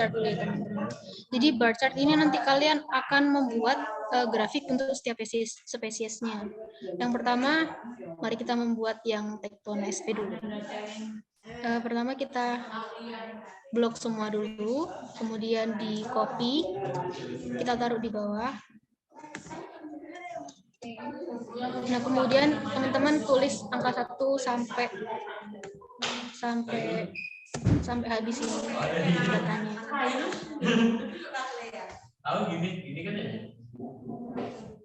chart dulu ya teman-teman. Jadi bar chart ini nanti kalian akan membuat grafik untuk setiap spesiesnya. Yang pertama, mari kita membuat yang Tektona SP dulu. Pertama kita blok semua dulu, kemudian di copy, kita taruh di bawah. Nah, kemudian teman-teman tulis angka 1 sampai habis ini datanya.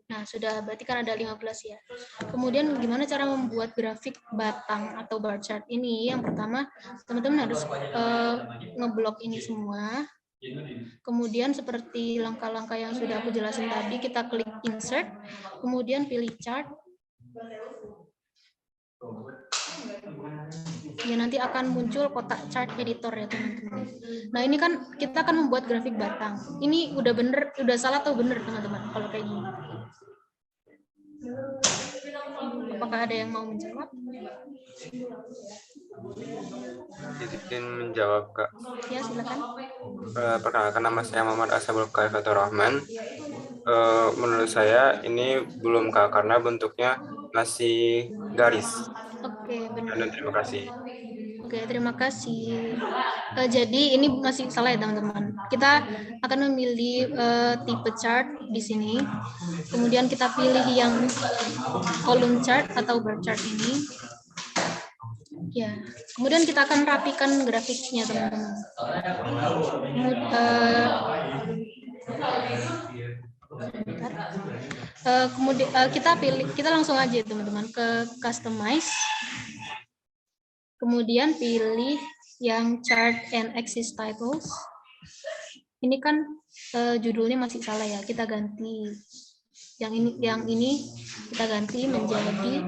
Nah, sudah berarti kan ada 15 ya. Kemudian gimana cara membuat grafik batang atau bar chart ini? Yang pertama, teman-teman harus ngeblok ini semua. Kemudian seperti langkah-langkah yang sudah aku jelasin tadi, kita klik insert, kemudian pilih chart. Ya, nanti akan muncul kotak chart editor ya teman-teman. Nah, ini kan kita akan membuat grafik batang. Ini udah bener, udah salah atau bener teman-teman kalau kayak gini? Apakah ada yang mau menjawab? Izin menjawab, Kak. Ya, silakan. Perkenalkan, nama saya Muhammad Ashabul Kaifatur Rahman. Menurut saya ini belum, Kak, karena bentuknya masih garis. Oke, benar. Dan terima kasih. Oke, terima kasih. Jadi ini masih salah ya teman-teman. Kita akan memilih tipe chart di sini. Kemudian kita pilih yang column chart atau bar chart ini. Ya, kemudian kita akan rapikan grafiknya teman-teman. Kemudian kita langsung aja teman-teman ke customize. Kemudian pilih yang chart and axis titles. Ini kan judulnya masih salah ya, kita ganti. Yang ini kita ganti menjadi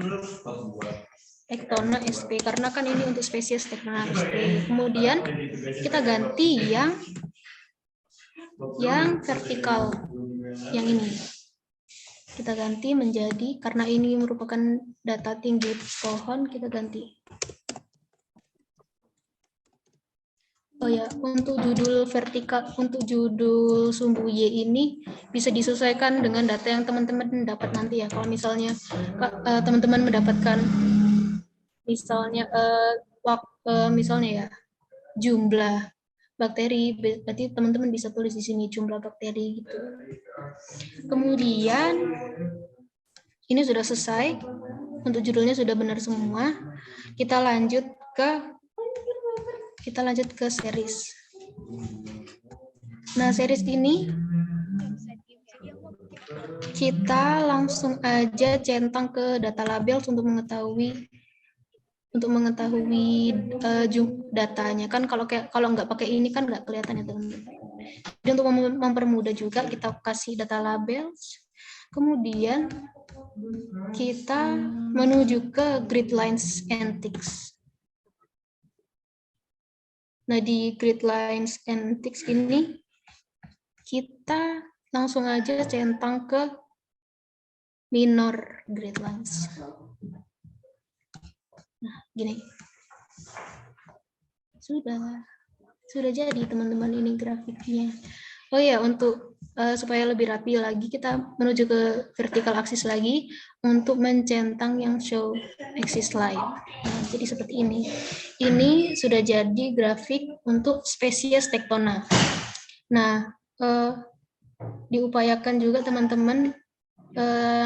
Tektona SP karena kan ini untuk spesies Tektona SP. Kemudian kita ganti yang vertikal, yang ini. Kita ganti menjadi, karena ini merupakan data tinggi pohon, kita ganti. Oh ya, untuk judul vertikal, untuk judul sumbu Y ini bisa disesuaikan dengan data yang teman-teman dapat nanti ya. Kalau misalnya teman-teman mendapatkan misalnya misalnya ya jumlah bakteri, berarti teman-teman bisa tulis di sini jumlah bakteri gitu. Kemudian ini sudah selesai, untuk judulnya sudah benar semua. Kita lanjut ke series. Nah, series ini kita langsung aja centang ke data labels untuk mengetahui datanya. Kan kalau nggak pakai ini kan nggak kelihatan ya teman-teman. Jadi untuk mempermudah juga kita kasih data labels. Kemudian kita menuju ke grid lines and ticks. Nah, di grid lines and ticks ini kita langsung aja centang ke minor grid lines. Nah, gini. Sudah jadi teman-teman ini grafiknya. Oh ya, untuk supaya lebih rapi lagi kita menuju ke vertical axis lagi untuk mencentang yang show axis line. Nah, jadi seperti ini. Ini sudah jadi grafik untuk spesies Tektona. Nah, diupayakan juga teman-teman,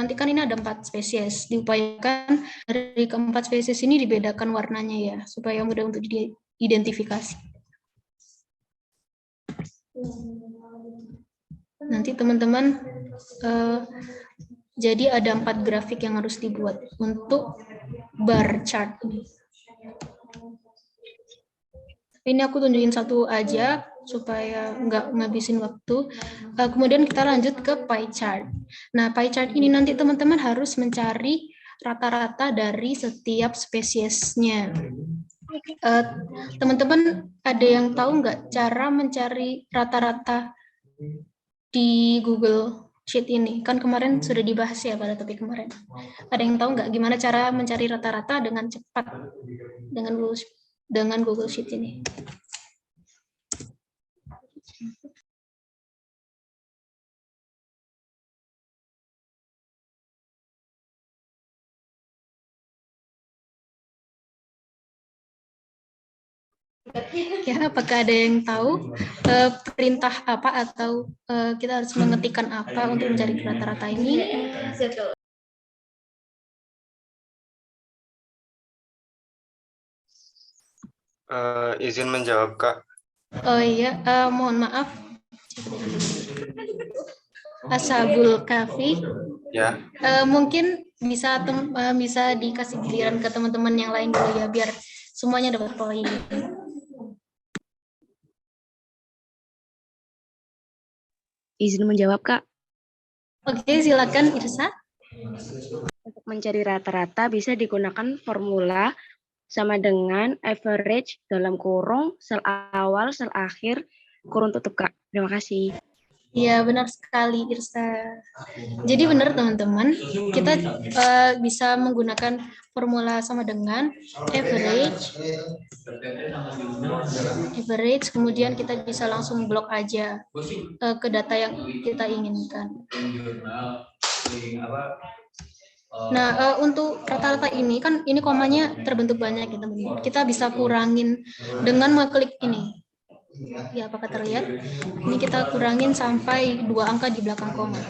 nanti kan ini ada 4 spesies, diupayakan dari keempat spesies ini dibedakan warnanya ya, supaya mudah untuk diidentifikasi. Nanti teman-teman, jadi ada 4 grafik yang harus dibuat untuk bar chart ini. Ini aku tunjukin satu aja supaya nggak ngabisin waktu. Kemudian kita lanjut ke pie chart. Nah, pie chart ini nanti teman-teman harus mencari rata-rata dari setiap spesiesnya. Teman-teman ada yang tahu nggak cara mencari rata-rata di Google Sheet ini? Kan kemarin sudah dibahas ya pada topik kemarin. Ada yang tahu nggak gimana cara mencari rata-rata dengan cepat dengan Google Sheet ini? Ya, apakah ada yang tahu perintah apa atau kita harus mengetikkan apa untuk mencari rata-rata ini? Izin menjawab, Kak. Oh iya, mohon maaf. Ashabul Kahfi. Ya. Mungkin bisa dikasih giliran ke teman-teman yang lain dulu ya, biar semuanya dapat poin. Izin menjawab, Kak. Oke, silakan Irsa. Untuk mencari rata-rata bisa digunakan formula sama dengan average dalam kurung, sel awal, sel akhir, kurung tutup, Kak. Terima kasih. Ya, benar sekali Irsa. Jadi benar teman-teman, kita bisa menggunakan formula sama dengan average, kemudian kita bisa langsung blok aja ke data yang kita inginkan. Nah, untuk rata-rata ini kan ini komanya terbentuk banyak ya teman-teman. Kita bisa kurangin dengan mengklik ini. Ya, apakah terlihat? Ini kita kurangin sampai 2 angka di belakang koma.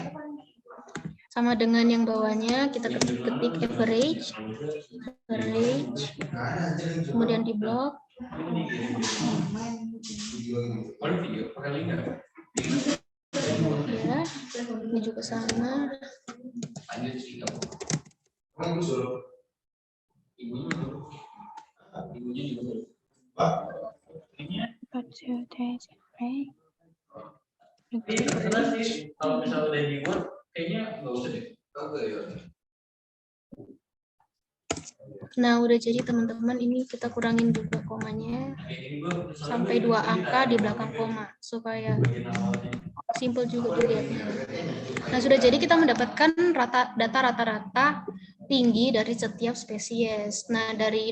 Sama dengan yang bawahnya, kita ketik average, kemudian di blok. Ya, ini juga sama. Kalau misalnya udah di Word, kayaknya nggak usah deh. Nah, udah jadi teman-teman, ini kita kurangin juga komanya sampai 2 angka di belakang koma supaya simple juga dilihatnya. Nah, sudah jadi kita mendapatkan data rata-rata tinggi dari setiap spesies. Nah, dari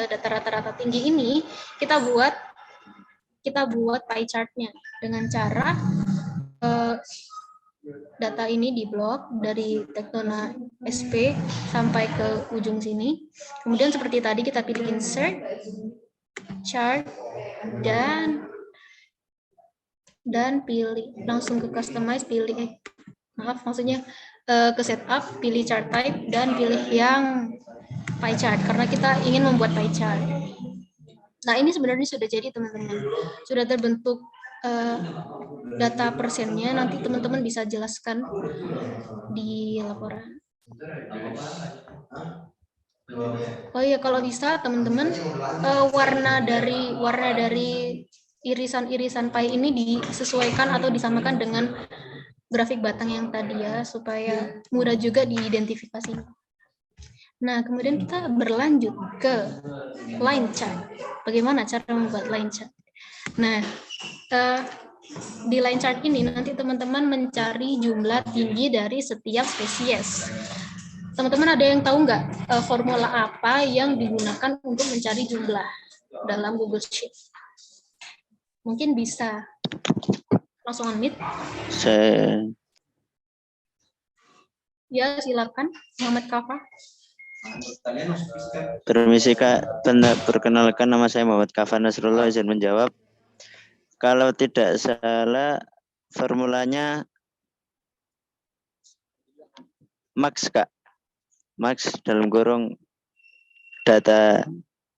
data rata-rata tinggi ini kita buat pie chart-nya dengan cara data ini diblok dari Teknona SP sampai ke ujung sini. Kemudian seperti tadi kita pilih insert, chart, dan pilih langsung ke customize, pilih maksudnya ke setup, pilih chart type dan pilih yang pie chart karena kita ingin membuat pie chart. Nah, ini sebenarnya sudah jadi teman-teman, sudah terbentuk data persennya. Nanti teman-teman bisa jelaskan di laporan. Oh iya, kalau bisa teman-teman warna dari irisan-irisan pie ini disesuaikan atau disamakan dengan grafik batang yang tadi ya, supaya mudah juga diidentifikasi. Nah, kemudian kita berlanjut ke line chart. Bagaimana cara membuat line chart? Nah, di line chart ini nanti teman-teman mencari jumlah tinggi dari setiap spesies. Teman-teman ada yang tahu nggak formula apa yang digunakan untuk mencari jumlah dalam Google Sheet? Mungkin bisa langsung unmute. Ya, silakan, Muhammad Kafa. Permisi Kak, perkenalkan nama saya Muhammad Kafa Nasrullah, izin menjawab. Kalau tidak salah formulanya max Kak, max dalam kurung data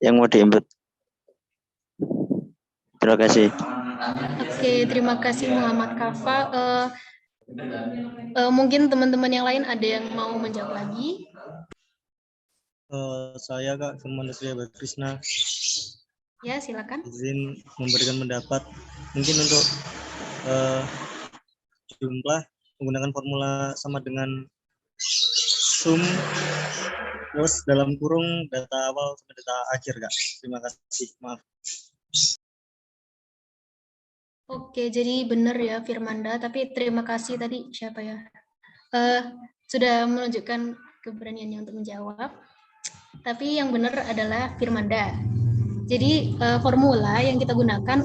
yang mau diinput. Terima kasih. Oke, terima kasih Muhammad Kafa. Mungkin teman-teman yang lain ada yang mau menjawab lagi? Saya Kak Firman Desri Krishna. Ya, silakan. Izin memberikan pendapat. Mungkin untuk jumlah menggunakan formula sama dengan sum terus dalam kurung data awal sampai data akhir Kak. Terima kasih. Maaf. Oke, jadi benar ya Firmanda, tapi terima kasih tadi siapa ya? Sudah menunjukkan keberaniannya untuk menjawab. Tapi yang benar adalah Firmanda. Jadi formula yang kita gunakan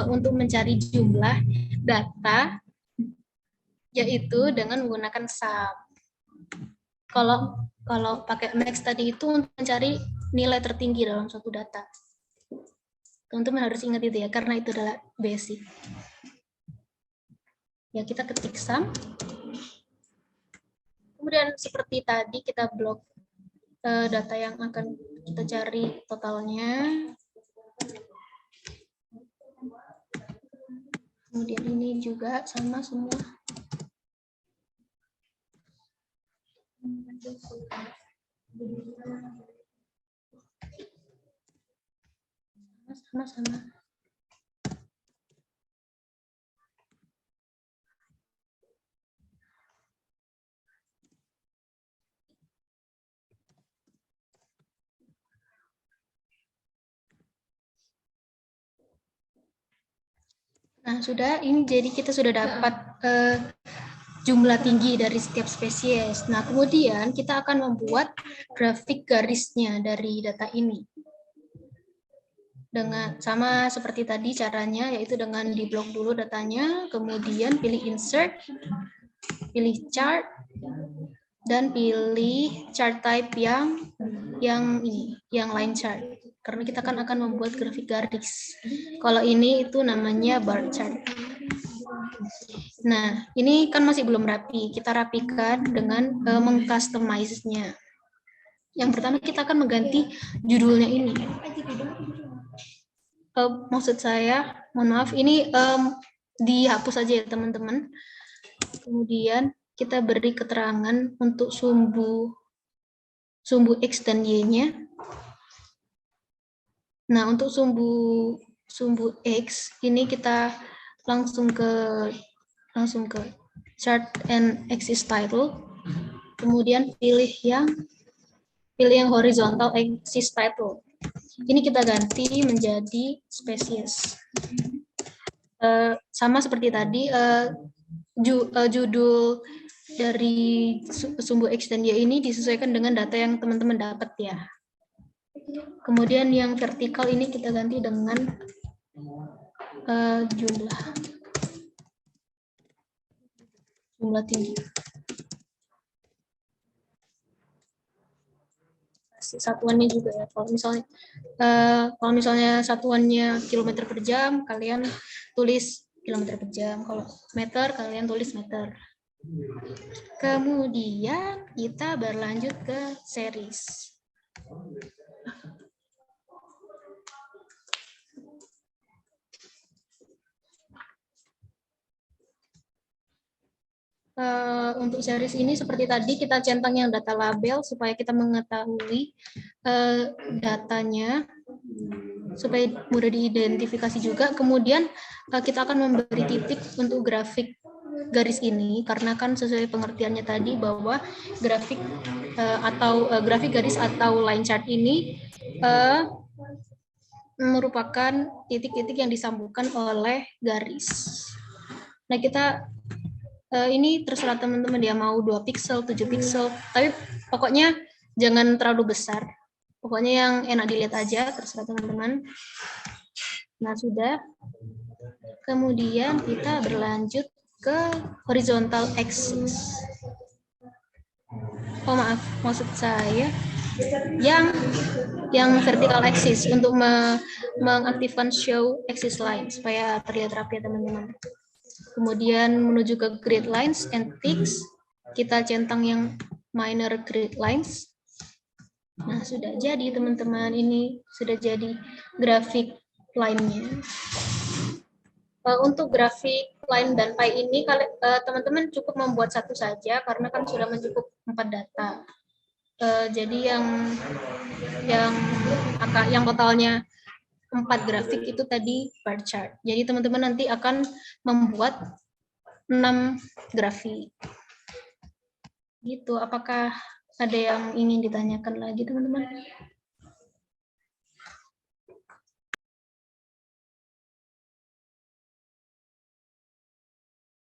untuk mencari jumlah data yaitu dengan menggunakan sum. Kalau pakai max tadi itu untuk mencari nilai tertinggi dalam suatu data. Teman-teman harus ingat itu ya, karena itu adalah basic. Ya, kita ketik sum. Kemudian seperti tadi kita blok data yang akan kita cari totalnya. Kemudian ini juga sama semua. Sama-sama. Nah, sudah, ini jadi kita sudah dapat jumlah tinggi dari setiap spesies. Nah, kemudian kita akan membuat grafik garisnya dari data ini. Dengan sama seperti tadi caranya, yaitu dengan diblok dulu datanya, kemudian pilih insert, pilih chart, dan pilih chart type yang line chart. Karena kita akan membuat grafik garis. Kalau ini itu namanya bar chart. Nah, ini kan masih belum rapi. Kita rapikan dengan mengcustomize-nya. Yang pertama kita akan mengganti judulnya ini. Maksud saya, mohon maaf, ini dihapus aja ya teman-teman. Kemudian kita beri keterangan untuk sumbu X dan Y-nya. Nah, untuk sumbu X ini kita langsung ke chart and axis title. Kemudian pilih yang horizontal axis title. Ini kita ganti menjadi spesies. Sama seperti tadi, judul dari sumbu X dan Y ini disesuaikan dengan data yang teman-teman dapat ya. Kemudian yang vertikal ini kita ganti dengan jumlah tinggi. Satuannya juga ya. Kalau misalnya satuannya kilometer per jam, kalian tulis kilometer per jam. Kalau meter, kalian tulis meter. Kemudian kita berlanjut ke series. Untuk series ini seperti tadi kita centang yang data label supaya kita mengetahui datanya supaya mudah diidentifikasi juga. Kemudian kita akan memberi titik untuk grafik garis ini karena kan sesuai pengertiannya tadi bahwa grafik grafik garis atau line chart ini merupakan titik-titik yang disambungkan oleh garis. Nah, kita ini terserah teman-teman dia mau 2 pixel, 7 pixel, tapi pokoknya jangan terlalu besar. Pokoknya yang enak dilihat aja, terserah teman-teman. Nah, sudah. Kemudian kita berlanjut ke horizontal axis. Oh, maaf, maksud saya yang vertical axis untuk mengaktifkan show axis line supaya terlihat rapi ya teman-teman. Kemudian menuju ke grid lines and ticks, kita centang yang minor grid lines. Nah, sudah jadi teman-teman, ini sudah jadi grafik line-nya. Untuk grafik line dan pie ini, teman-teman cukup membuat satu saja karena kan sudah mencukup 4 data. Jadi yang totalnya 4 grafik itu tadi bar chart. Jadi teman-teman nanti akan membuat 6 grafik. Gitu, apakah ada yang ingin ditanyakan lagi teman-teman?